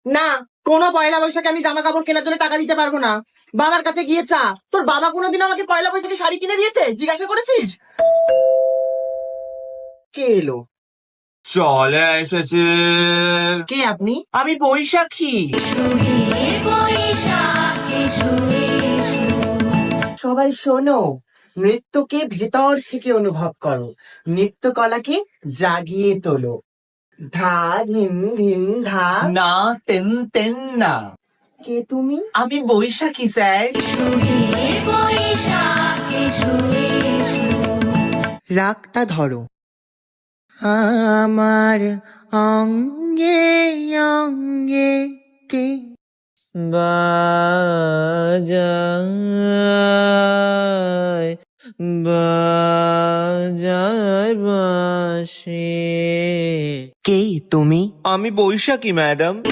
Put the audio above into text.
না, কোনো পয়লা বৈশাখে আমি জামা কাপড় কেনার জন্য টাকা দিতে পারবো না। বাবার কাছে গিয়ে চা। তোর বাবা কোনোদিন আমাকে পয়লা বৈশাখে শাড়ি কিনে দিয়েছে জিজ্ঞাসা করেছিস? কে এলো? চলে এসেছে। কে আপনি? আমি বৈশাখী। সবাই শোনো, নৃত্যকে ভেতর থেকে অনুভব করো, নৃত্যকলাকে জাগিয়ে তোলো। ধা ধিন ধিন ধা। না, তেন তেন না। কে তুমি? আমি বৈশাখী স্যার। রাগটা ধরো। আমার অঙ্গে অঙ্গে কে বাজায় বাজায় বাঁশি। কে তুমি? আমি বৈশাখী ম্যাডাম।